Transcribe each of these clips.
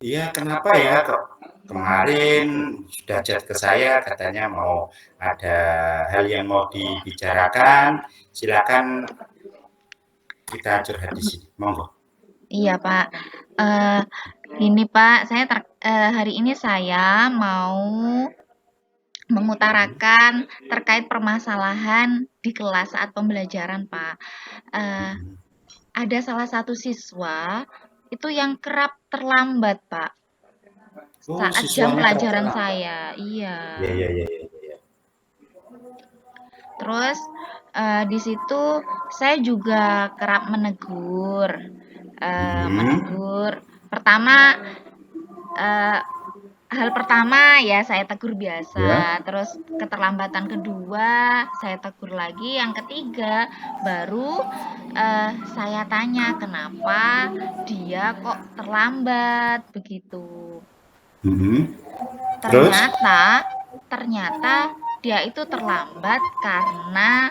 Iya, kenapa ya kok kemarin sudah chat ke saya katanya mau ada hal yang mau dibicarakan, silakan kita curhat di sini, monggo. Iya, Pak. Eh, Ini, Pak, hari ini saya mau Mhm, mengutarakan terkait permasalahan di kelas saat pembelajaran, Pak. Eh, mhm. ada salah satu siswa itu yang kerap terlambat, Pak, Oh, saat jam siswanya kerap pelajaran terlambat. saya. Iya. Iya, iya, iya, iya, iya. Terus di situ saya juga kerap menegur, Mhm, Pertama, eh, hal pertama ya saya tegur ya. biasa, terus keterlambatan kedua saya tegur lagi, yang ketiga baru saya tanya kenapa dia kok terlambat begitu. Mhm. Terus? Ternyata ternyata dia itu terlambat karena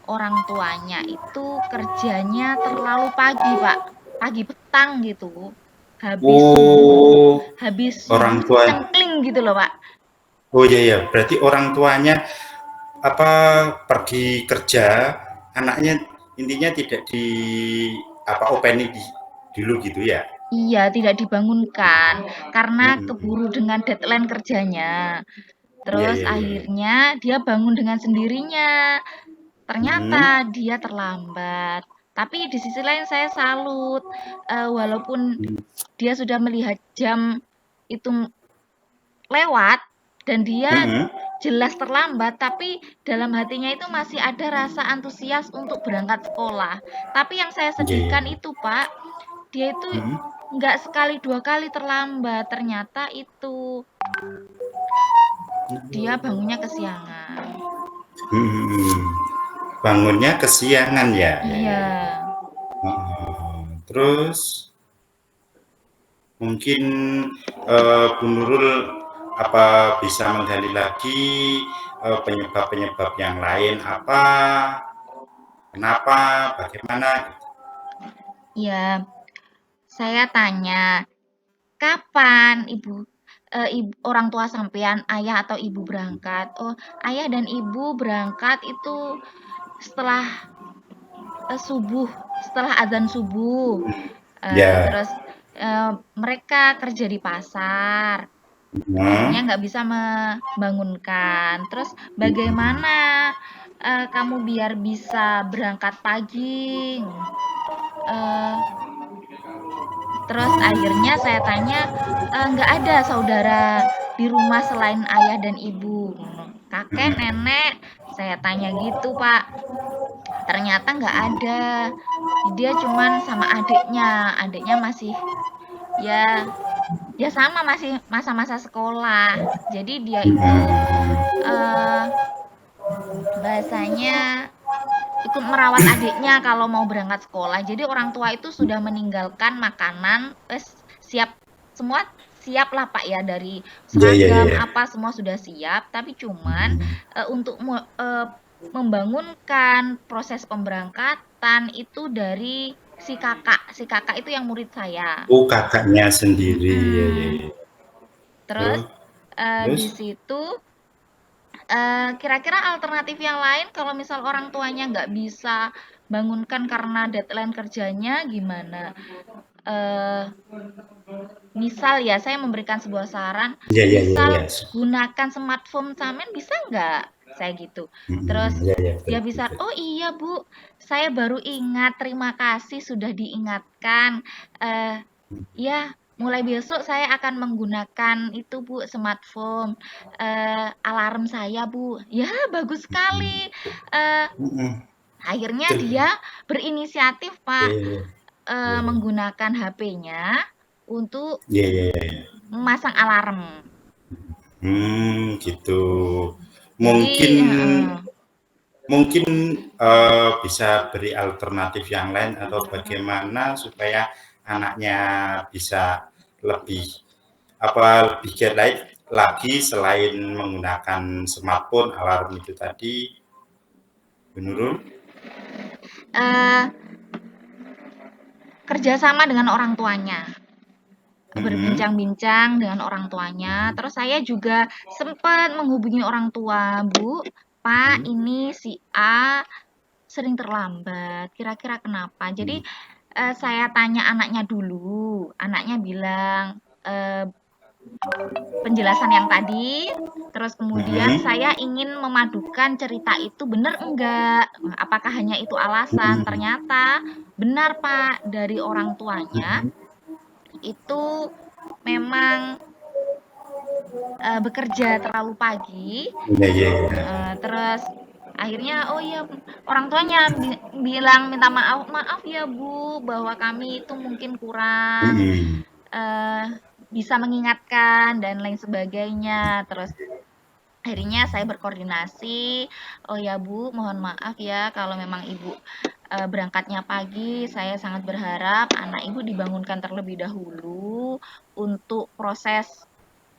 orang tuanya itu kerjanya terlalu pagi, Pak. Pagi petang gitu. Habis subuh, Oh, habis orang subuh tua. cengkling gitu loh, Pak. Oh iya ya, berarti orang tuanya apa pergi kerja, anaknya intinya tidak di apa openi dulu gitu ya. Iya, tidak dibangunkan karena Mhm. keburu dengan deadline kerjanya. Iya, Terus iya, iya, iya. akhirnya dia bangun dengan sendirinya. Ternyata Mhm. dia terlambat. Tapi di sisi lain saya salut, walaupun dia sudah melihat jam itu lewat dan dia Mhm. jelas terlambat, tapi dalam hatinya itu masih ada rasa antusias untuk berangkat sekolah. Tapi yang saya Iya, iya. sedihkan itu, Pak, dia itu Mhm. nggak sekali dua kali terlambat. Ternyata itu dia bangunnya kesiangan. Mhm. Bangunnya kesiangan ya. Ya, Iya, ya, ya. Heeh. Terus mungkin Bu Nurul apa bisa menggali lagi penyebab-penyebab yang lain apa, kenapa, bagaimana gitu. iya. Saya tanya, kapan orang tua sampean, ayah atau ibu berangkat? Oh, ayah dan ibu berangkat itu setelah subuh, setelah azan subuh. Ya. Terus mereka kerja di pasar, akhirnya Mhm. nggak bisa membangunkan. Terus Mhm. bagaimana kamu biar bisa berangkat pagi? Eh, Terus akhirnya saya tanya, "Nggak ada saudara di rumah selain ayah dan ibu?" "Kakek, Mhm. nenek?" Saya tanya gitu, Pak. Ternyata nggak ada. Dia cuman sama adiknya. Adiknya masih ya ya sama, masih masa-masa sekolah. Jadi dia itu Mhm. eh, bahasanya ikut merawat adiknya kalau mau berangkat sekolah. Jadi orang tua itu sudah meninggalkan makanan, siap semua, siap lah Pak ya, dari Iya, iya, seragam iya. apa semua sudah siap, tapi cuman Mhm. untuk membangunkan proses pemberangkatan itu dari si kakak. Si kakak itu yang murid saya. Oh, kakaknya sendiri. Ya, ya, Mm-mm. ya. Terus Terus, terus, di situ kira-kira alternatif yang lain kalau misal orang tuanya nggak bisa bangunkan karena deadline kerjanya gimana? Eh, Misal ya, saya memberikan sebuah saran, ya, ya, ya, misal ya. gunakan smartphone samen bisa nggak? Saya gitu. Terus Mhm. Ya, ya, betul, dia betul, bisa, betul. oh iya Bu, saya baru ingat, terima kasih sudah diingatkan. Eh, ya, mulai besok saya akan menggunakan itu Bu, smartphone. Alarm saya Bu. Ya, bagus Mhm. sekali. Eh, Mhm. Akhirnya Betul. dia berinisiatif Ya, Pak, ya, ya. Ya, ya. menggunakan HP-nya untuk Ya, ya, ya. memasang alarm. Gitu. Mungkin Jadi heeh, mungkin bisa beri alternatif yang lain atau bagaimana supaya anaknya bisa lebih lebih giat lagi selain menggunakan smartphone alarm itu tadi, Bu Nurul? kerjasama dengan orang tuanya. Mhm. berbincang-bincang dengan orang tuanya. Mhm. Terus saya juga sempat menghubungi orang tua, "Bu, Pak, Mhm. ini si A sering terlambat, kira-kira kenapa?" Jadi, Mhm. saya tanya anaknya dulu, anaknya bilang, penjelasan yang tadi, terus kemudian Mhm. saya ingin memadukan cerita itu benar enggak, apakah hanya itu alasan? Mhm. Ternyata benar, Pak, dari orang tuanya Mhm. itu memang, bekerja terlalu pagi, Iya, iya, iya. terus akhirnya oh iya orang tuanya bilang minta maaf, "Maaf ya Bu, bahwa kami itu mungkin kurang, Mhm. eee, bisa mengingatkan dan lain sebagainya." Terus akhirnya saya berkoordinasi, "Oh ya Bu, mohon maaf ya kalau memang Ibu, berangkatnya pagi, saya sangat berharap anak Ibu dibangunkan terlebih dahulu untuk proses,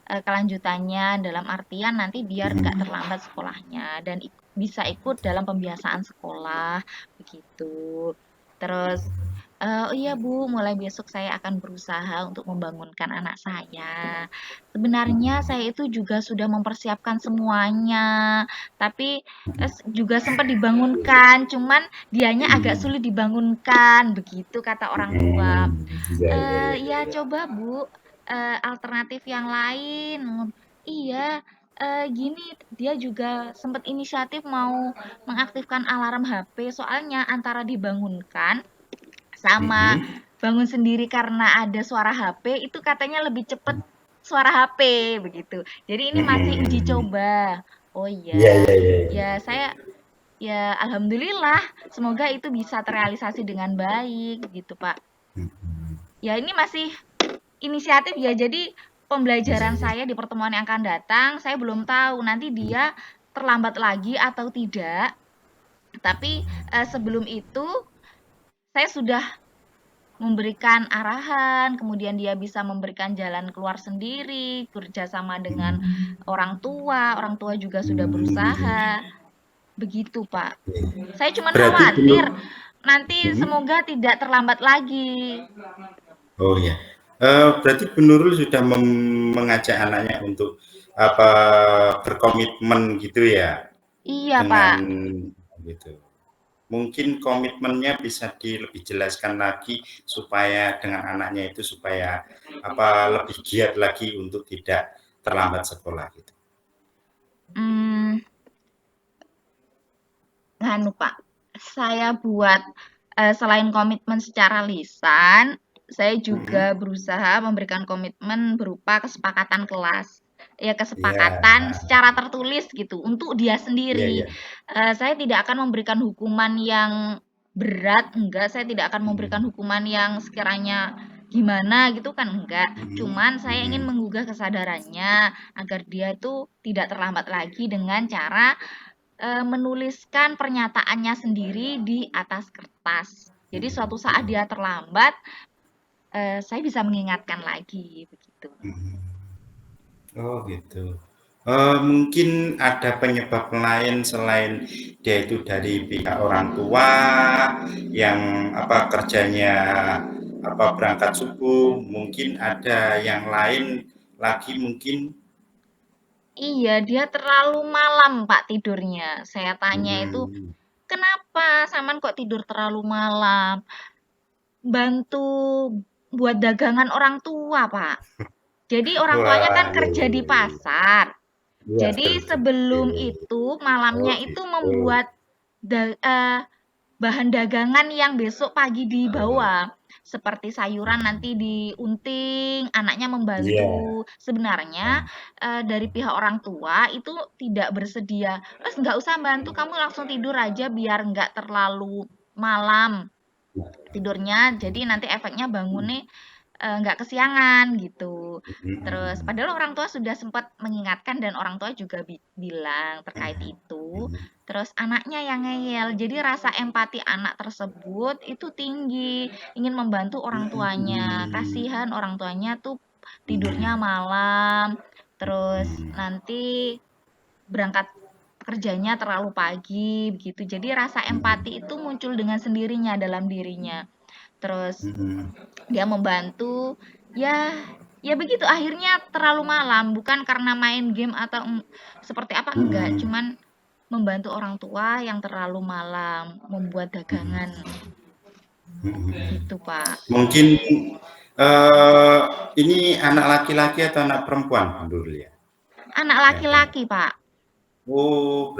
kelanjutannya, dalam artian nanti biar nggak Mhm. terlambat sekolahnya dan bisa ikut dalam pembiasaan sekolah," begitu. Terus, "Oh iya Bu, mulai besok saya akan berusaha untuk membangunkan anak saya. Sebenarnya saya itu juga sudah mempersiapkan semuanya, tapi, juga sempat dibangunkan, cuman dianya agak Mhm. sulit dibangunkan," begitu kata orang tua. Mhm. Iya, iya, iya, "Ya iya. coba Bu, alternatif yang lain." Iya, gini, dia juga sempat inisiatif mau mengaktifkan alarm HP, soalnya antara dibangunkan sama Mhm. bangun sendiri karena ada suara HP, itu katanya lebih cepet suara HP, begitu. Jadi ini masih uji Mhm. coba. Oh Iya, iya, iya, iya, ya iya. saya ya alhamdulillah, semoga itu bisa terrealisasi dengan baik, gitu Pak. Mhm. Ya ini masih inisiatif ya, jadi Iya, pembelajaran iya. saya di pertemuan yang akan datang, saya belum tahu nanti dia terlambat lagi atau tidak. Tapi, sebelum itu saya sudah memberikan arahan, kemudian dia bisa memberikan jalan keluar sendiri, kerjasama dengan Mhm. orang tua juga sudah Mmm, iya, iya. berusaha, begitu Pak. Iya. Saya cuman Berarti khawatir belum nanti mhm. semoga tidak terlambat lagi. Oh ya, berarti Bu Nurul sudah mengajak anaknya untuk apa, berkomitmen gitu ya, Iya dengan Pak. gitu. Mungkin komitmennya bisa lebih jelaskan lagi supaya dengan anaknya itu supaya apa, lebih giat lagi untuk tidak terlambat sekolah gitu. Mmm, nganu Pak, saya buat, selain komitmen secara lisan, saya Mhm. juga berusaha memberikan komitmen berupa kesepakatan kelas. Ya Iya, kesepakatan heeh. secara tertulis gitu untuk dia Iya, sendiri. iya. Saya tidak akan memberikan hukuman yang berat, enggak, saya tidak akan memberikan Mhm. hukuman yang sekiranya gimana gitu kan, enggak. Mhm. Cuman saya ingin Mhm. menggugah kesadarannya agar dia itu tidak terlambat lagi dengan cara menuliskan pernyataannya sendiri di atas kertas. Jadi suatu saat Mhm. dia terlambat, saya bisa mengingatkan lagi, begitu. Mhm. Oh gitu. Mungkin ada penyebab lain selain dia itu dari pihak orang tua yang apa kerjanya apa berangkat subuh, mungkin ada yang lain lagi mungkin. Iya, dia terlalu malam, Pak, tidurnya. Saya tanya itu, Hmm. "Kenapa Saman kok tidur terlalu malam?" Bantu buat dagangan orang tua, Pak. Jadi orang tuanya Wah, kan iya, kerja iya, di iya, iya. pasar. Iya, Jadi betul, betul. Iya, sebelum iya, iya. itu, Oh malamnya itu gitu. membuat bahan dagangan yang besok pagi dibawa. Seperti sayuran nanti diunting, anaknya Iya. membantu. Sebenarnya, dari pihak orang tua itu tidak bersedia, nggak usah bantu, kamu langsung tidur aja biar nggak terlalu malam tidurnya, jadi nanti efeknya bangunnya nggak kesiangan gitu. Terus Mhm. padahal orang tua sudah sempat mengingatkan dan orang tua juga bilang terkait itu, Mhm. terus anaknya yang ngeyel. Jadi rasa empati anak tersebut itu tinggi, ingin membantu orang tuanya. Mhm. Kasihan orang tuanya tuh tidurnya Mhm. malam, terus Mhm. nanti berangkat kerjanya terlalu pagi begitu. Jadi rasa empati Mhm. itu muncul dengan sendirinya dalam dirinya. Terus Mhm. dia membantu, ya ya begitu akhirnya terlalu malam, bukan karena main game atau seperti apa, enggak, Mhm, cuman membantu orang tua yang terlalu malam, membuat mhm, dagangan, mhm. gitu Pak. Mungkin, eee, ini anak laki-laki atau anak perempuan dulu ya? Anak Yang Kakak? laki-laki Pak. Oh,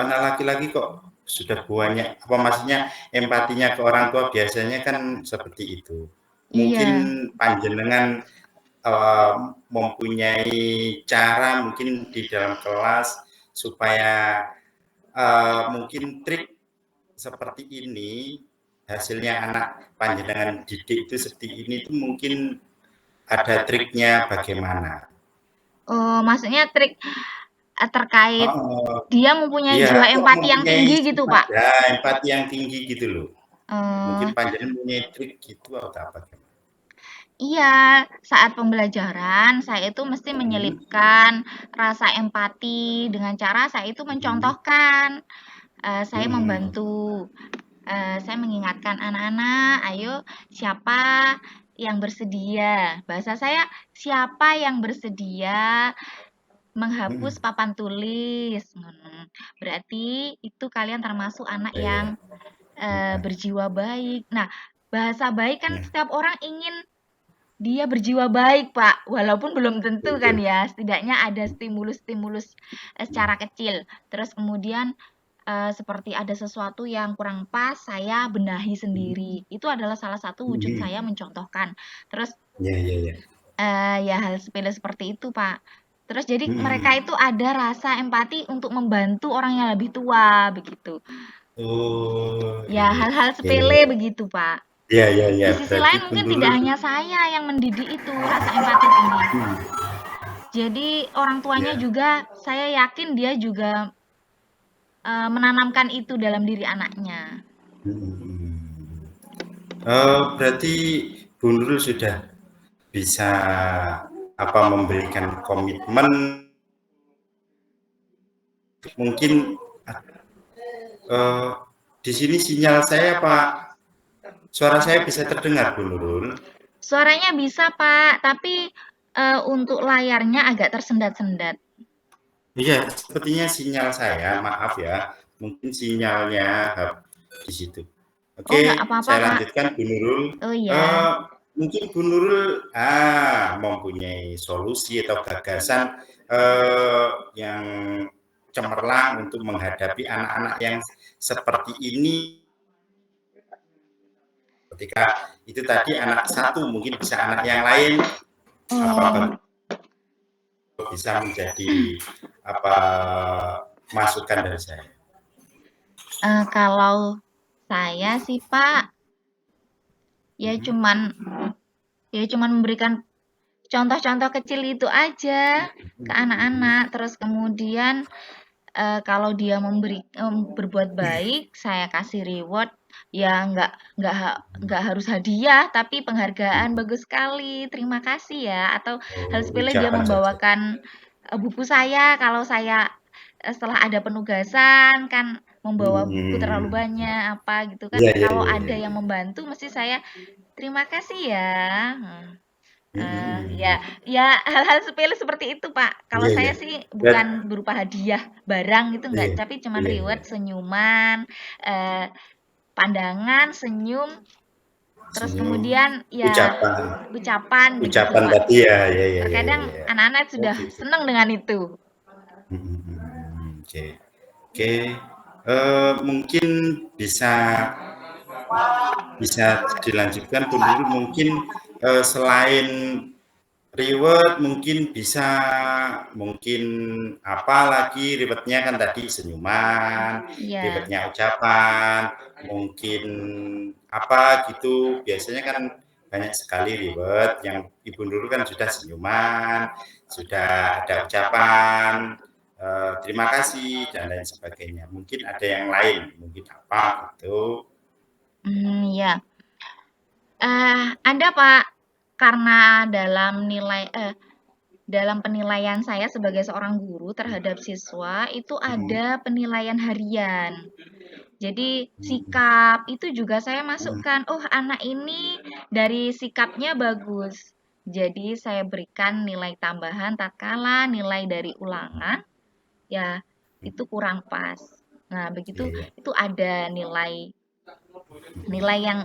anak laki-laki kok sudah banyak apa maksudnya empatinya ke orang tua biasanya kan seperti itu. Mungkin Iya. panjenengan, eee, mempunyai cara mungkin di dalam kelas supaya, mungkin trik seperti ini, hasilnya anak panjenengan didik itu seperti ini itu mungkin ada triknya bagaimana? Oh, maksudnya trik terkait Heeh, dia mempunyai iya jiwa kok empati yang mempunyai tinggi gitu sifat Pak. ya empati yang tinggi gitu loh. Mungkin Eh, panjenengan punya trik gitu atau apa gimana? iya, saat pembelajaran saya itu mesti Mhm, menyelipkan rasa empati dengan cara saya itu mhm, mencontohkan. Saya mhm, membantu, saya mengingatkan anak-anak, "Ayo siapa yang bersedia?" Bahasa saya, "Siapa yang bersedia menghapus mhm. papan tulis?" Berarti itu kalian termasuk anak Iya yang, iya, heeh, berjiwa baik. Nah, bahasa baik kan iya, setiap orang ingin dia berjiwa baik, Pak, walaupun belum tentu kan betul. ya, setidaknya ada Mhm, stimulus-stimulus, secara mhm, kecil. Terus kemudian, seperti ada sesuatu yang kurang pas, saya benahi mhm, sendiri. Itu adalah salah satu wujud mhm. saya mencontohkan. Terus, Iya iya iya. ya hal sepele seperti itu, Pak. Terus jadi Mhm, mereka mhm. itu ada rasa empati untuk membantu orang yang lebih tua, begitu. Oh, Ya iya hal-hal iya sepele iya. begitu, Pak. Iya iya iya, Di sisi berarti lain Bun mungkin Nurul tidak hanya saya yang mendidik itu, rasa empati tinggi. mhm, Jadi orang tuanya iya, juga saya yakin dia juga, menanamkan itu dalam diri anaknya. mhm, mhm. Berarti Bun Nurul sudah bisa apa memberikan komitmen mungkin eh, di sini sinyal saya Pak, suara saya bisa terdengar Bu Nurul. Suaranya bisa, Pak, tapi, untuk layarnya agak tersendat-sendat. Iya, sepertinya sinyal saya, maaf ya, mungkin sinyalnya di situ. Oh, Oke, nggak apa-apa, saya Pak. lanjutkan Bu Nurul. Oh, iya. Eh, mungkin Bu Nurul mempunyai solusi atau gagasan yang cemerlang untuk menghadapi anak-anak yang seperti ini ketika itu tadi anak satu mungkin bisa anak yang lain apa Oh, bisa menjadi apa masukan dari saya. kalau saya sih, Pak, ya Mhm, cuman memberikan contoh-contoh kecil itu aja ke mhm, anak-anak, terus kemudian kalau dia berbuat baik, saya kasih reward, ya nggak harus hadiah, tapi penghargaan, mhm. "Bagus sekali, terima kasih ya." Atau hal Oh, sepele dia ucapan saja. membawakan, buku saya, kalau saya, setelah ada penugasan kan membawa buku terlalu Mhm. banyak, apa gitu kan, Iya iya kalau iya iya ada yang iya. membantu mesti saya, "Terima kasih ya." Mhm. Ya ya hal-hal sepele seperti itu, Pak. Kalau Iya saya iya. sih Bet bukan berupa hadiah barang itu enggak, iya tapi cuman iya iya. reward, senyuman, eee, pandangan, senyum, terus Senyum, kemudian ya ucapan ucapan begitu, ucapan Pak. tadi ya, ya ya ya ya Terkadang ya. anak-anak Oh sudah gitu. senang dengan itu. Mhm mhm. Oke. Oke, mungkin bisa bisa dilanjutkan dulu mungkin, selain reward mungkin bisa mungkin apa lagi reward-nya kan tadi senyuman, Iya. reward-nya ucapan, mungkin apa gitu, biasanya kan banyak sekali reward yang Ibu dulu kan sudah senyuman, sudah ada ucapan, terima kasih dan lain sebagainya. Mungkin ada yang lain, mungkin apa gitu. Iya. Ada, Pak, karena dalam penilaian saya sebagai seorang guru terhadap siswa itu Mhm, ada penilaian harian. Jadi mhm, sikap itu juga saya mhm, masukkan, oh anak ini dari sikapnya bagus. Jadi saya berikan nilai tambahan tatkala nilai dari ulangan ya itu kurang pas. Nah, Iya, begitu iya. itu ada nilai nilai yang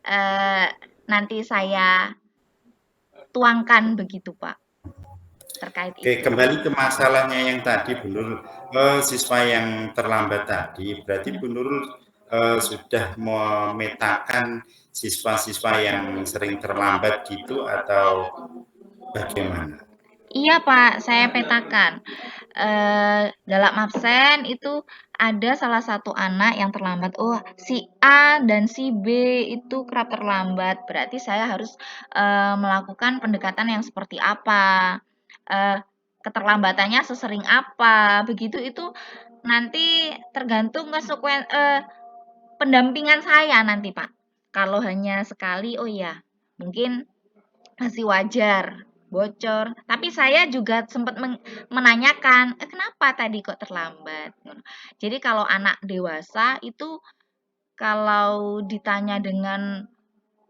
eh, nanti saya tuangkan begitu, Pak, terkait Oke, itu. kembali ke masalahnya yang tadi, Bu Nurul, siswa yang terlambat tadi, berarti Bu Nurul sudah memetakan siswa-siswa yang sering terlambat gitu atau bagaimana? Iya, Pak, saya petakan. Dalam absen itu ada salah satu anak yang terlambat. Oh, si A dan si B itu kerap terlambat. Berarti saya harus melakukan pendekatan yang seperti apa? Eh, Keterlambatannya sesering apa? Begitu itu nanti tergantung pendampingan saya nanti, Pak. Kalau hanya sekali, oh iya, mungkin masih wajar, bocor. Tapi saya juga sempat menanyakan, kenapa tadi kok terlambat? Jadi kalau anak dewasa itu kalau ditanya dengan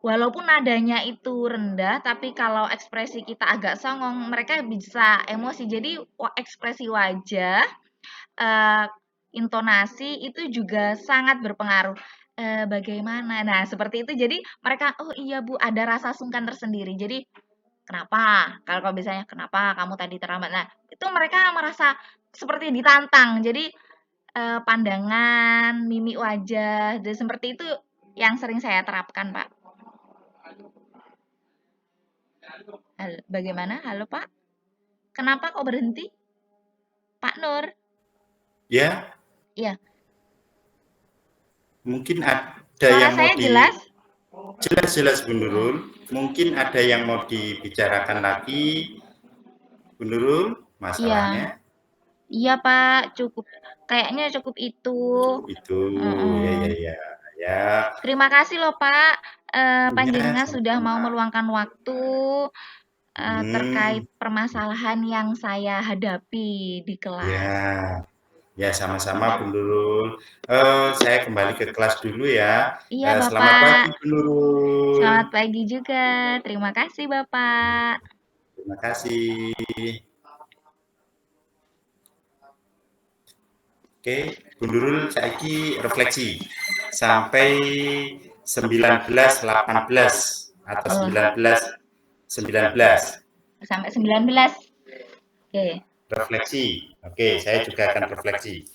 walaupun nadanya itu rendah, tapi kalau ekspresi kita agak songong, mereka bisa emosi. Jadi ekspresi wajah, eh, intonasi itu juga sangat berpengaruh. Bagaimana? Nah, seperti itu. Jadi mereka, oh iya Bu, ada rasa sungkan tersendiri. Jadi kenapa? Kalau misalnya, "Kenapa kamu tadi terlambat?" Nah, itu mereka merasa seperti ditantang. Jadi, pandangan, mimik wajah, dan seperti itu yang sering saya terapkan, Pak. Bagaimana? Halo, Pak? Kenapa kok berhenti? Pak Nur? Ya, Iya. mungkin ada Suara yang mau saya jelas? jelas-jelas Bu Nurul, mungkin ada yang mau dibicarakan lagi, Bu Nurul, Iya. masalahnya Iya, Pak, kayaknya cukup itu. cukup itu, ya, ya, Mhm. ya, ya, Terima kasih loh, Pak, ya, panjenengan sudah mau sama-sama. meluangkan waktu, terkait Hmm, permasalahan yang saya hadapi di kelas. ya. Ya, sama-sama Bu Nurul. Saya kembali ke kelas dulu ya. Iya, Selamat Bapak. pagi Bu Nurul. Selamat pagi juga. Terima kasih, Bapak. Terima kasih. Oke, Bu Nurul saiki refleksi sampai 19.18 atau Oh, 19.19. sampai 19. Oke. Refleksi. Oke, saya juga akan refleksi.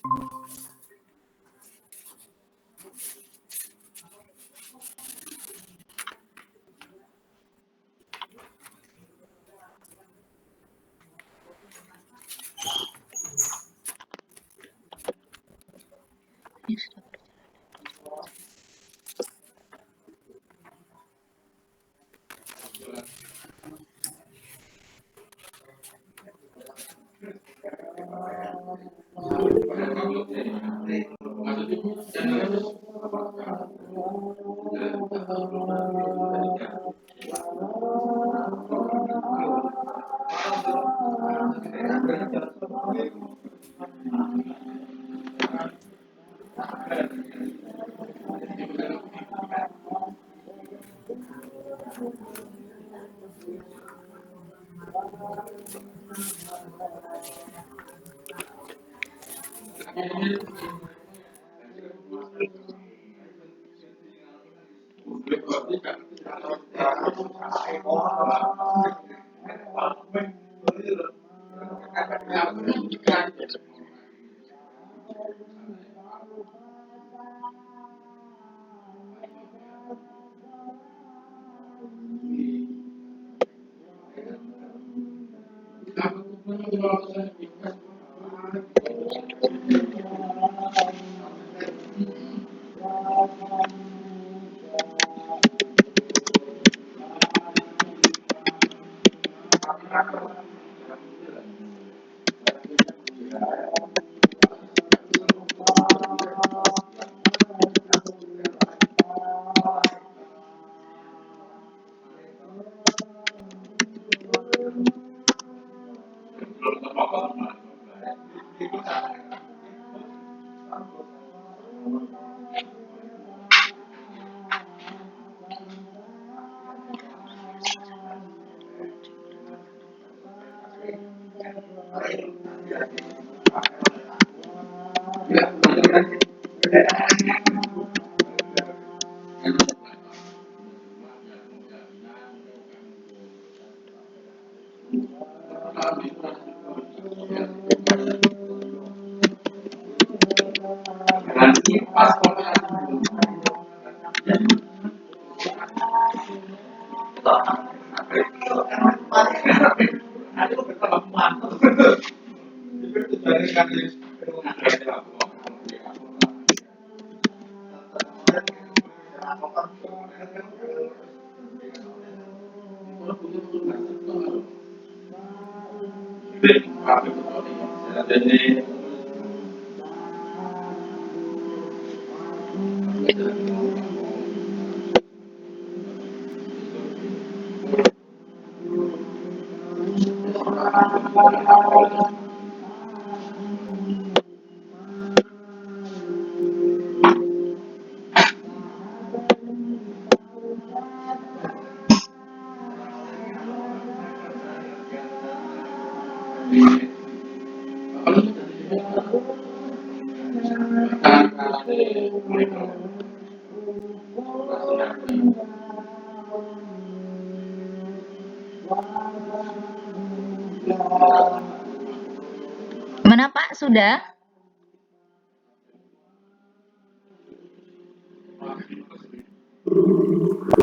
Mana Pak, sudah?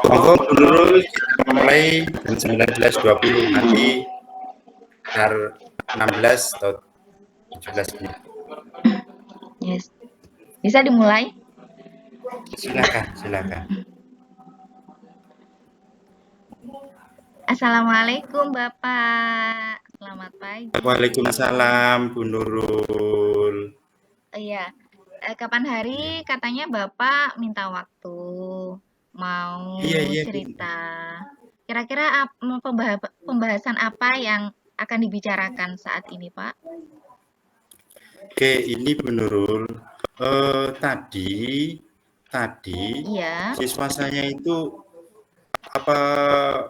Monggo Bu Nurul, kita mulai jam 19.20 nanti sekitar 16 atau 17 menit. Yes. Bisa dimulai? Silakan. Assalamualaikum Bapak. Selamat pagi. Waalaikumsalam Bu Nurul. Iya. Kapan hari katanya Bapak minta waktu mau Iya, cerita. Kira-kira pembahasan apa yang akan dibicarakan saat ini, Pak? Oke, ini Bu Nurul. Tadi Iya. siswa saya itu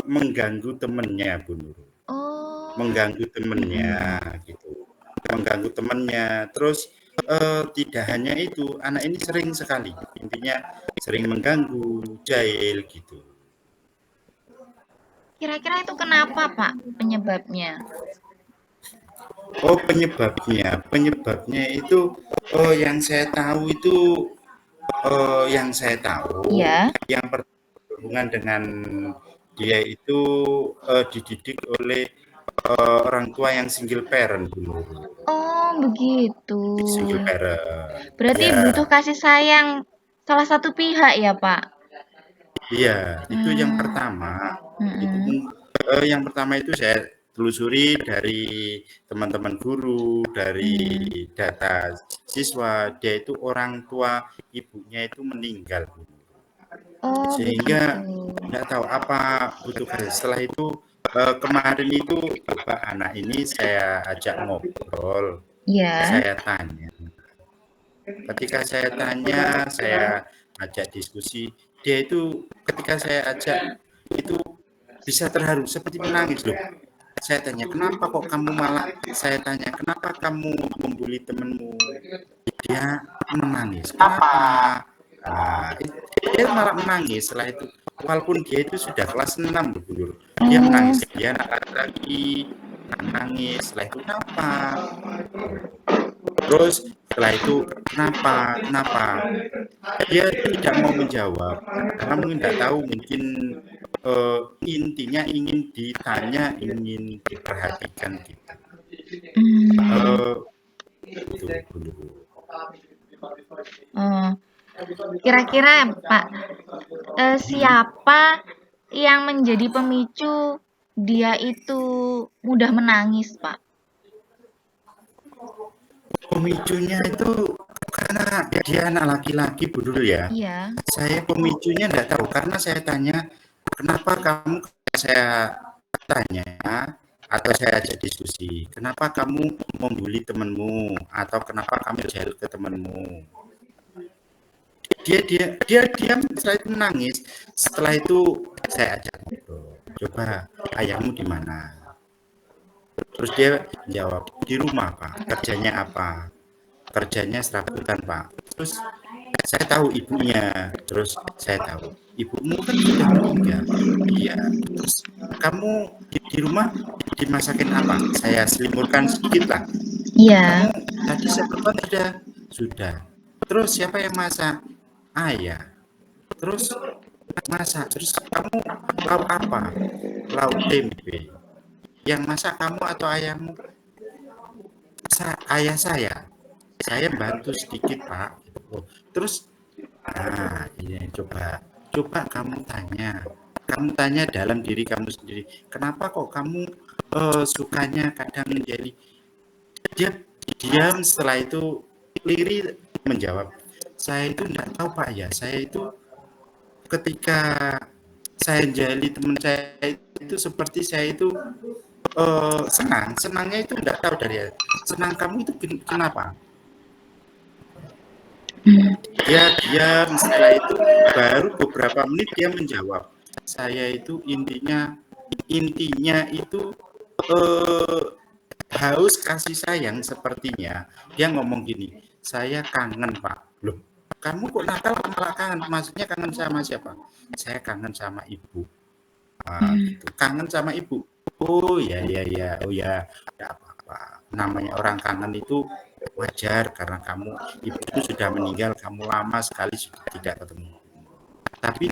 mengganggu temennya Bu Nurul. Oh. Mengganggu temennya gitu. Mengganggu temennya. Terus tidak hanya itu, anak ini sering sekali, intinya sering mengganggu, jahil gitu. Kira-kira itu kenapa Pak penyebabnya? Oh, penyebabnya itu yang saya tahu Iya. yang berhubungan dengan dia itu dididik oleh orang tua yang single parent dulu. Oh, begitu. Single parent. Berarti Ya. butuh kasih sayang salah satu pihak ya, Pak? Iya, itu yang pertama. Yang pertama itu saya telusuri dari teman-teman guru, dari data siswa, dia itu orang tua ibunya itu meninggal. Oh, Sehingga begitu. nggak tahu apa butuh kasih. Setelah itu kemarin itu coba anak ini saya ajak ngobrol, Iya. saya tanya. Ketika saya tanya, saya ajak diskusi, dia itu ketika saya ajak itu bisa terharu seperti menangis loh. Saya tanya, kenapa kok kamu malah, saya tanya, kenapa kamu membuli temanmu? Dia menangis. Kenapa? Nah, dia malah menangis setelah itu. Walaupun dia itu sudah kelas 6 dulu. Dia menangis. Dia lagi nangis. Setelah itu kenapa? Terus setelah itu kenapa? Dia tidak mau menjawab. Karena mungkin tidak tahu, mungkin intinya ingin ditanya, ingin diperhatikan gitu. Itu dulu. Kira-kira Pak, siapa yang menjadi pemicu dia itu mudah menangis, Pak? Pemicunya itu karena dia anak laki-laki Bu Nurul ya. Iya. Saya pemicunya enggak tahu karena saya tanya, kenapa kamu, saya tanya atau saya ajak diskusi, kenapa kamu membuli temanmu atau kenapa kamu jahil ke temanmu? Dia diam, setelah itu menangis. Setelah itu saya ajak ngobrol, coba ayahmu di mana? Terus dia jawab, di rumah Pak, kerjanya apa? Kerjanya serabutan Pak. Terus saya tahu ibunya, terus saya tahu ibumu kan sudah meninggal. Iya. Terus kamu di rumah dimasakin apa? Saya selimurkan sedikit lah. Iya. Kamu tadi sarapan sudah. Terus siapa yang masak? Ayah. Terus masak. Terus kamu lauk apa? Lauk tempe. Yang masak kamu atau ayahmu? Ayah saya. Saya bantu sedikit Pak. Oh, terus, ini coba kamu tanya dalam diri kamu sendiri. Kenapa kok kamu sukanya kadang menjadi dia diam, setelah itu Liri menjawab, saya itu enggak tahu Pak ya, saya itu ketika saya jali teman saya itu seperti saya itu senangnya itu enggak tahu dari dia. Senang kamu itu kenapa? Dia diam, setelah itu baru beberapa menit dia menjawab, saya itu intinya itu haus kasih sayang sepertinya. Dia ngomong gini, saya kangen Pak. Loh, kamu kok nakal malah kangen? Maksudnya kangen sama siapa? Saya kangen sama ibu. Gitu. Kangen sama ibu. Oh ya, oh ya, tidak apa-apa. Namanya orang kangen itu wajar karena ibu itu sudah meninggal, kamu lama sekali sudah tidak ketemu. Tapi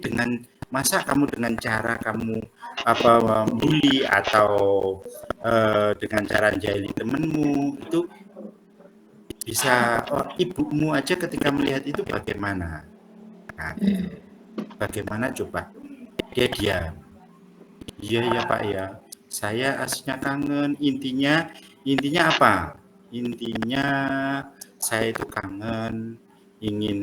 masa kamu dengan cara kamu bully atau dengan cara jahili temenmu itu bisa ibumu aja ketika melihat itu bagaimana? Nah, bagaimana coba? Dia diam. Iya ya Pak ya. Saya aslinya kangen. Intinya apa? Intinya saya itu kangen, ingin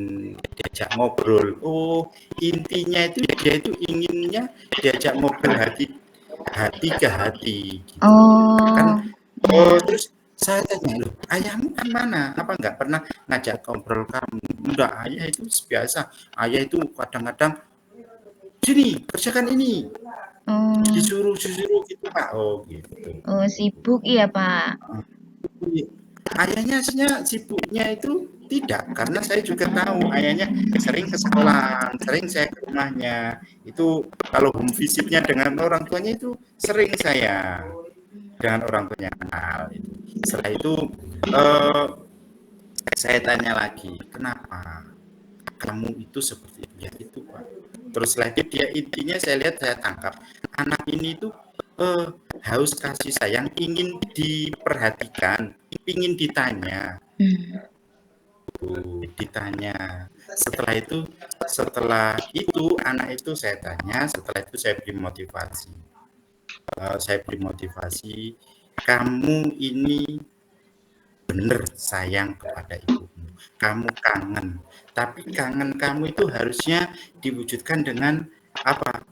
diajak ngobrol. Oh, intinya itu dia itu inginnya diajak ngobrol hati ke hati. Gitu. Kan, terus saya tanya, loh, ayahmu kan mana? Apa nggak pernah ngajak ngobrol kamu? Enggak, ayah itu biasa. Ayah itu kadang-kadang sini kerjakan ini. Disuruh gitu Pak. Oh gitu. Oh sibuk ya Pak. Ayahnya aslinya sibuknya itu tidak, karena saya juga tahu ayahnya sering ke sekolah, sering saya ke rumahnya. Itu kalau home visitnya dengan orang tuanya itu sering saya dengan orang tuanya kenal. Setelah itu saya tanya lagi, kenapa kamu itu seperti itu? Ya itu Pak. Terus lagi dia intinya saya tangkap anak ini itu haus kasih sayang, ingin diperhatikan, ingin ditanya. Ditanya. Setelah itu anak itu saya tanya, setelah itu saya beri motivasi. Kamu ini benar sayang kepada ibumu. Kamu kangen. Tapi kangen kamu itu harusnya diwujudkan dengan apa?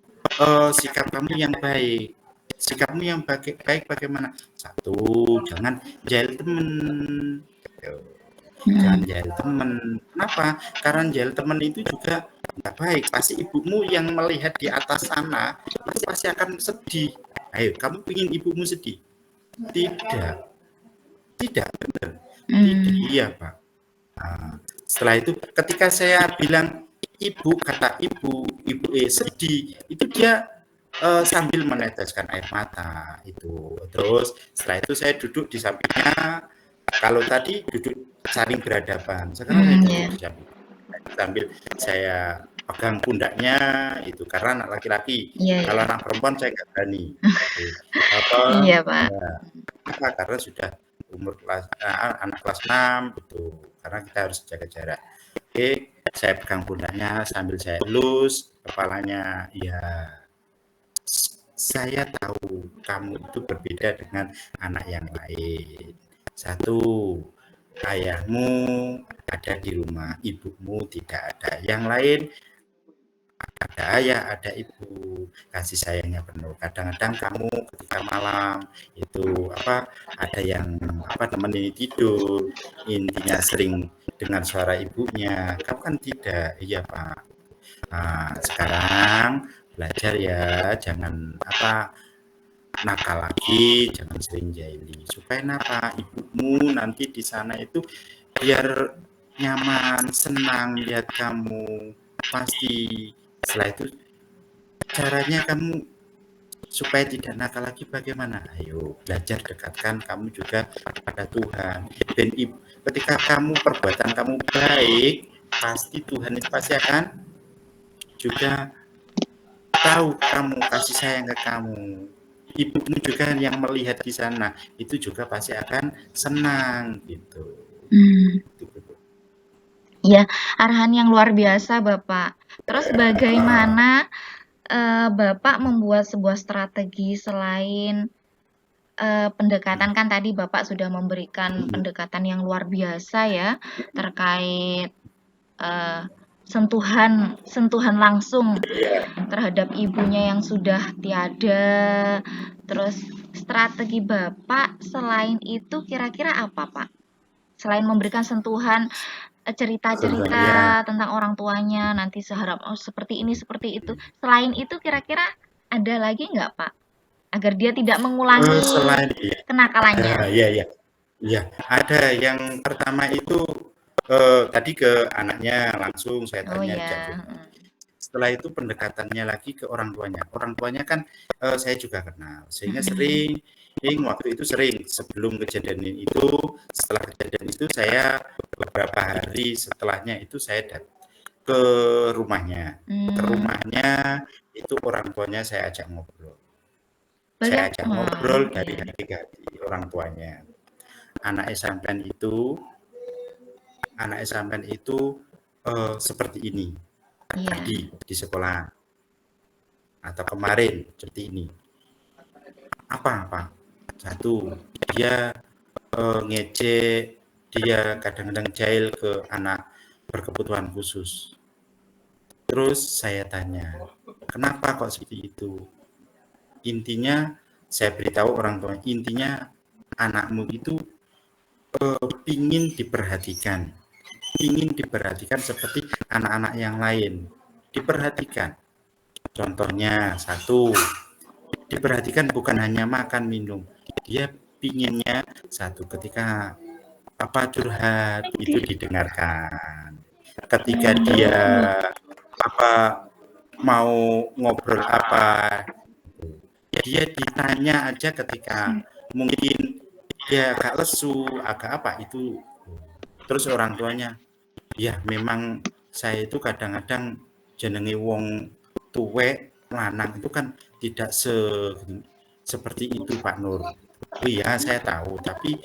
Sikap kamu yang baik. Sikapmu yang baik bagaimana? Satu, jangan jahil temen. Jangan jahil temen. Kenapa? Karena jahil temen itu juga nggak baik. Pasti ibumu yang melihat di atas sana pasti akan sedih. Ayo, kamu ingin ibumu sedih? Tidak benar. Tidak, iya Pak. Setelah itu ketika saya bilang kata ibu sedih, itu dia sambil meneteskan air mata itu. Terus setelah itu saya duduk di sampingnya. Kalau tadi duduk saling berhadapan, sekarang saya duduk di samping. Sambil saya pegang pundaknya itu karena anak laki-laki. Kalau anak perempuan saya nggak berani. Iya Pak. Ya, karena sudah umur anak kelas 6 itu, karena kita harus jaga jarak. Oke, saya pegang pundaknya sambil saya elus kepalanya. Ya, saya tahu kamu itu berbeda dengan anak yang lain. Satu, ayahmu ada di rumah, ibumu tidak ada. Yang lain ada ayah, ada ibu, kasih sayangnya penuh. Kadang-kadang kamu ketika malam itu ada yang temenin tidur, intinya sering dengan suara ibunya. Kamu kan tidak, iya Pak. Nah, sekarang belajar ya, jangan nakal lagi, jangan sering jahili. Supaya kenapa? Ibumu nanti di sana itu biar nyaman, senang lihat kamu. Pasti setelah itu caranya kamu supaya tidak nakal lagi bagaimana? Ayo belajar dekatkan kamu juga pada Tuhan. Dan ketika perbuatan kamu baik, pasti Tuhan itu pasti akan juga tahu kamu, kasih sayang ke kamu. Ibumu juga yang melihat di sana, itu juga pasti akan senang gitu. Ya, arahan yang luar biasa Bapak. Terus bagaimana Bapak membuat sebuah strategi selain pendekatan, kan tadi Bapak sudah memberikan pendekatan yang luar biasa ya terkait sentuhan langsung terhadap ibunya yang sudah tiada. Terus strategi Bapak selain itu kira-kira apa Pak? Selain memberikan sentuhan cerita-cerita Ya, tentang orang tuanya nanti seperti ini seperti itu. Selain itu kira-kira ada lagi nggak Pak? Agar dia tidak mengulangi selain kenakalannya. ya, ada yang pertama itu tadi ke anaknya langsung saya Oh tanya ya. jadinya. Setelah itu pendekatannya lagi ke orang tuanya. Orang tuanya kan saya juga kenal, sehingga sering waktu itu sering sebelum kejadian itu, setelah kejadian itu saya beberapa hari setelahnya itu saya datang ke rumahnya. Ke rumahnya itu orang tuanya saya ajak ngobrol. Saya ajak ngobrol dari hati ke hati orang tuanya. Anak sampean itu seperti ini tadi di sekolah atau kemarin seperti ini. Apa? Satu, dia ngejek, dia kadang-kadang jahil ke anak berkebutuhan khusus. Terus saya tanya, kenapa kok seperti itu? Intinya saya beritahu orang tua, intinya anakmu itu ingin diperhatikan seperti anak-anak yang lain. Diperhatikan. Contohnya satu, diperhatikan bukan hanya makan minum. Dia pinginnya satu ketika curhat itu didengarkan. Ketika dia mau ngobrol dia ditanya aja ketika mungkin dia agak lesu, agak itu. Terus orang tuanya, ya memang saya itu kadang-kadang jenenge wong tuwek lanang itu kan tidak seperti itu Pak Nur. Iya saya tahu, tapi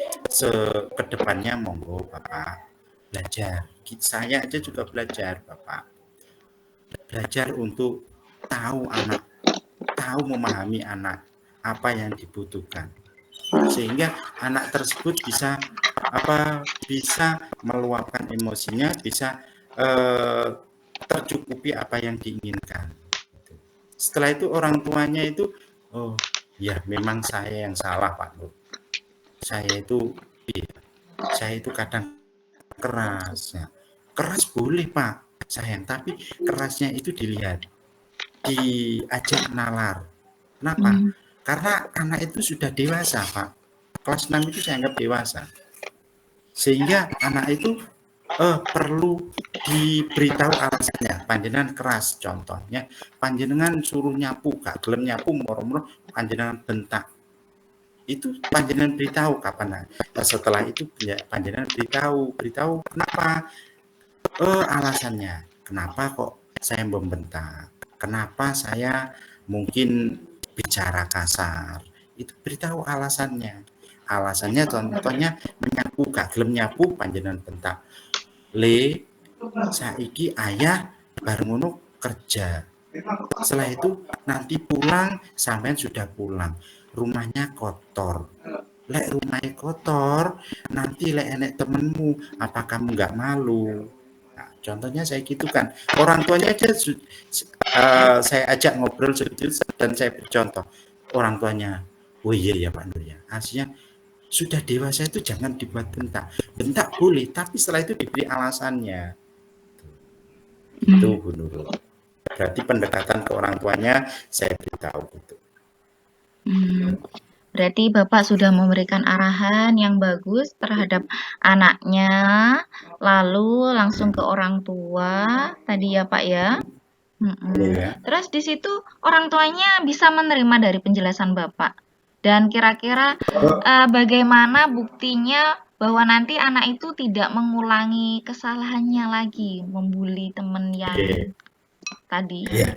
kedepannya monggo Bapak belajar. Saya aja juga belajar Bapak. Belajar untuk tahu memahami anak apa yang dibutuhkan. Sehingga anak tersebut bisa meluapkan emosinya, bisa tercukupi apa yang diinginkan. Setelah itu orang tuanya itu, oh ya memang saya yang salah Pak Nur. Saya itu kadang keras. Ya. Keras boleh Pak, sayang, tapi kerasnya itu diajak nalar. Kenapa? Karena anak itu sudah dewasa Pak. Kelas 6 itu saya anggap dewasa. Sehingga anak itu perlu diberitahu alasannya. Panjenengan keras contohnya, panjenengan suruh nyapu, gak gelem nyapu, moro-moro panjenengan bentak. Itu panjenengan beritahu kapan. Setelah itu panjenengan beritahu kenapa alasannya. Kenapa kok saya membentak? Kenapa saya mungkin bicara kasar? Itu beritahu alasannya. Alasannya contohnya menyapu, gak gelem nyapu panjenengan bentak. Saiki ayah baru ngono kerja. Setelah itu nanti pulang sampean sudah pulang. Rumahnya kotor. Lek rumahnya kotor, nanti lek enek temenmu, apa kamu nggak malu? Nah, contohnya saya gitu kan. Orang tuanya aja saya ajak ngobrol sedikit dan saya bercontoh. Orang tuanya, oh iya ya Pak Nur ya. Aslinya sudah dewasa itu jangan dibuat bentak. Bentak boleh, tapi setelah itu diberi alasannya. Itu Bu Nurul. Berarti pendekatan ke orang tuanya saya beritahu gitu. Berarti Bapak sudah memberikan arahan yang bagus terhadap anaknya, lalu langsung ke orang tua tadi ya Pak ya? Iya. Terus di situ orang tuanya bisa menerima dari penjelasan Bapak. Dan kira-kira bagaimana buktinya bahwa nanti anak itu tidak mengulangi kesalahannya lagi, membuli teman yang Oke. tadi. Iya.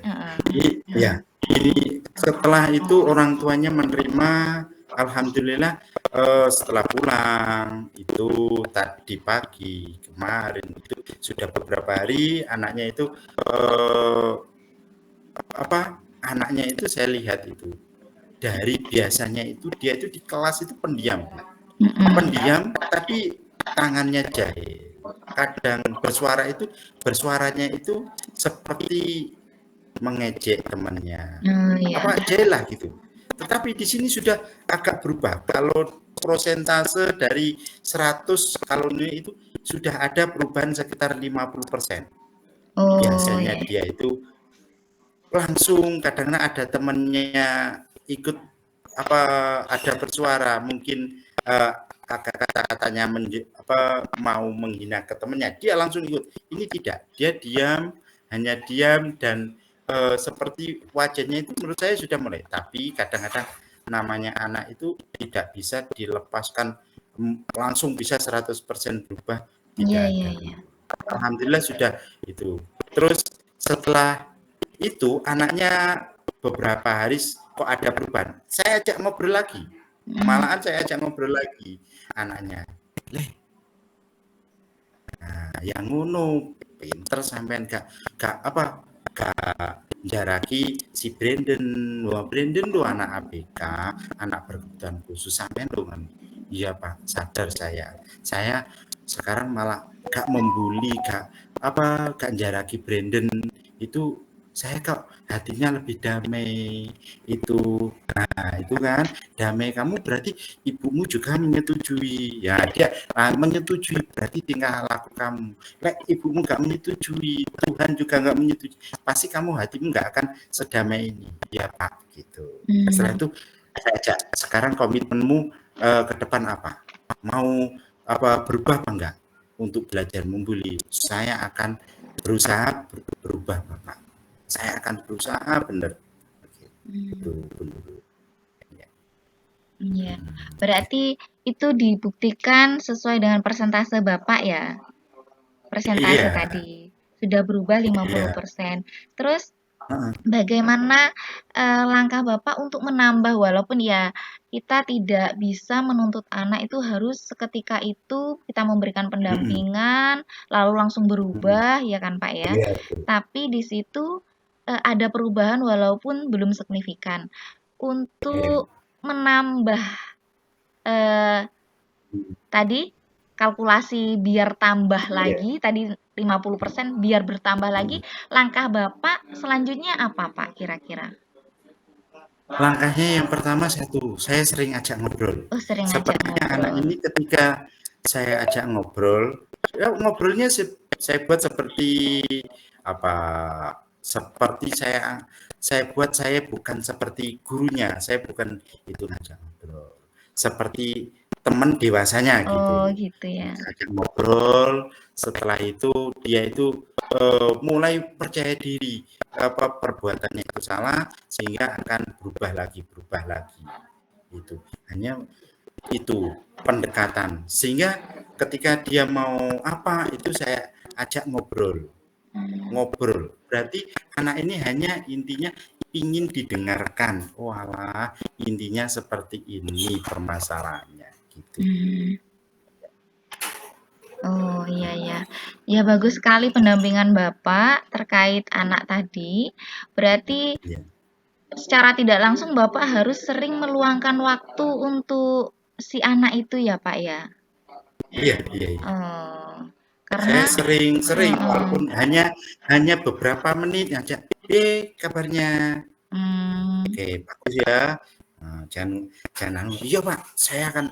Iya. Ini setelah itu orang tuanya menerima, alhamdulillah, setelah pulang itu tadi pagi kemarin itu sudah beberapa hari anaknya itu anaknya itu saya lihat itu dari biasanya itu dia itu di kelas itu pendiam, tapi tangannya jahil. Kadang bersuaranya itu seperti mengejek temannya. Oh ya. Jahil lah gitu. Tetapi di sini sudah agak berubah. Kalau prosentase dari 100 kalau ini itu sudah ada perubahan sekitar 50%. Oh Biasanya ya. dia itu langsung kadang-kadang ada temannya ikut ada bersuara mungkin kata-katanya mau menghina ke temannya, dia langsung ikut. Ini tidak, dia diam, hanya diam dan seperti wajahnya itu menurut saya sudah mulai. Tapi kadang-kadang namanya anak itu tidak bisa dilepaskan langsung bisa 100% berubah, tidak Iya, ada. iya, iya. Alhamdulillah sudah itu. Terus setelah itu anaknya beberapa hari kok ada perubahan. Saya ajak ngobrol lagi. Malahan saya ajak ngobrol lagi anaknya. Yang ngono pinter sampean gak jaraki si Brandon. Wah, Brandon tuh anak ABK, anak berkebutuhan khusus sampean tuh kan. Iya Pak, sadar saya. Saya sekarang malah gak membuli, gak jaraki Brandon itu saya kok hatinya lebih damai itu. Nah, itu kan damai kamu berarti ibumu juga menyetujui. Ya, dia menyetujui berarti tingkah laku kamu. Ibumu gak menyetujui, Tuhan juga gak menyetujui, pasti kamu hatimu gak akan sedamai ini. Ya Pak, gitu. Setelah itu saya ajak, sekarang komitmenmu ke depan apa? Mau berubah apa enggak? Untuk belajar membuli, saya akan berusaha berubah Bapak. Saya akan berusaha benar. Iya. Berarti itu dibuktikan sesuai dengan persentase Bapak ya? Persentase Iya, tadi. Sudah berubah iya. 50%. Terus bagaimana langkah Bapak untuk menambah walaupun ya kita tidak bisa menuntut anak itu harus seketika itu kita memberikan pendampingan lalu langsung berubah ya kan Pak ya. Iya, Tapi di situ ada perubahan walaupun belum signifikan. iya. Untuk menambah eh, tadi kalkulasi biar tambah Iya. lagi tadi 50% biar bertambah lagi, langkah Bapak selanjutnya apa Pak kira-kira? Langkahnya yang pertama satu, saya sering ajak ngobrol. Oh, sering ngajak Sepertinya anak ngobrol. ini ketika saya ajak ngobrol, ya ngobrolnya saya buat seperti apa? Seperti saya bukan seperti gurunya, saya bukan itu ngajak ngobrol. Seperti teman dewasanya Oh, gitu. gitu ya. Ajak ngobrol, setelah itu dia itu mulai percaya diri perbuatannya itu salah sehingga akan berubah lagi itu hanya itu pendekatan sehingga ketika dia mau apa itu saya ajak ngobrol berarti anak ini hanya intinya ingin didengarkan, walah intinya seperti ini permasalahannya gitu. Oh, iya ya. Ya bagus sekali pendampingan Bapak terkait anak tadi. Berarti Ya. secara tidak langsung Bapak harus sering meluangkan waktu untuk si anak itu ya, Pak ya? Iya, iya, iya. Oh, Saya karena sering-sering heeh. walaupun hanya beberapa menit aja. Kabarnya? Mmm, Oke, bagus ya. Jangan jangan iya Pak, saya akan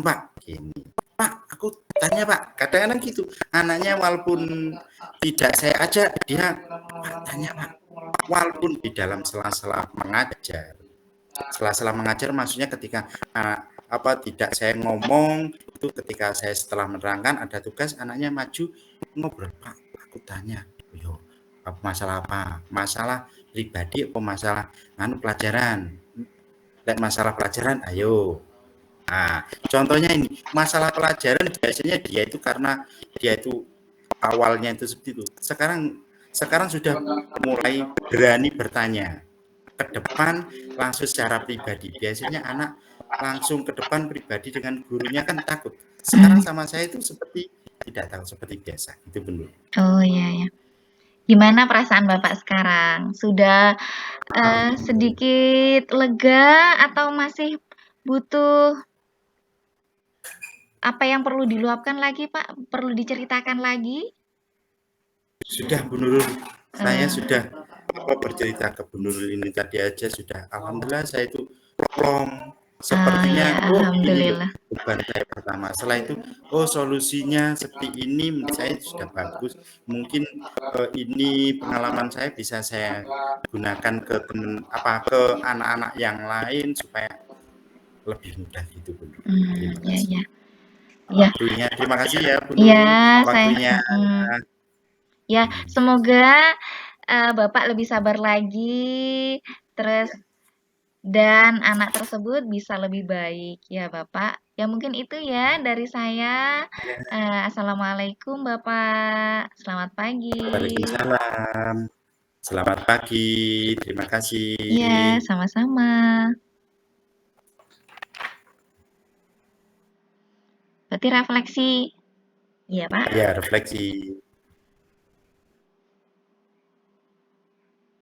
Pak, gini. Pak, aku tanya Pak, kadang-kadang gitu. Anaknya walaupun tidak saya ajak, dia Pak tanya Pak. Walaupun di dalam sela-sela mengajar. Sela-sela mengajar maksudnya ketika tidak saya ngomong itu, ketika saya setelah menerangkan ada tugas, anaknya maju ngobrol, Pak, aku tanya, yo masalah apa? Masalah pribadi apa masalah pelajaran? Lek masalah pelajaran, ayo. Nah, contohnya ini, masalah pelajaran biasanya dia itu karena dia itu awalnya itu seperti itu. Sekarang sudah mulai berani bertanya. Ke depan langsung secara pribadi. Biasanya anak langsung ke depan pribadi dengan gurunya kan takut. Sekarang Hmm. sama saya itu seperti tidak tahu, seperti biasa. Itu benar. Oh, iya ya. Gimana perasaan Bapak sekarang? Sudah, Alhamdulillah. sedikit lega atau masih butuh apa yang perlu diluapkan lagi, Pak? Perlu diceritakan lagi? Sudah Bu Nurul, saya Eee, sudah bercerita ke Bu Nurul ini tadi aja sudah. Alhamdulillah saya itu plong. oh ya, Sepertinya, oh ini loh alhamdulillah. beban saya pertama. Setelah itu, oh solusinya seperti ini menurut saya sudah bagus. Mungkin ini pengalaman saya bisa saya gunakan ke ke anak-anak yang lain supaya lebih mudah gitu Bu Nurul. Mmm, Terima ya kasih. ya. Iya Terima kasih ya Bu iya, Nurul saya waktunya. ya Hmm. semoga, Bapak lebih sabar lagi, terus dan anak tersebut bisa lebih baik ya Bapak. Ya mungkin itu ya dari saya, assalamualaikum Bapak, selamat pagi. Waalaikumsalam. Selamat pagi, terima Iya, kasih. sama-sama. Berarti refleksi iya Pak? Ya, refleksi.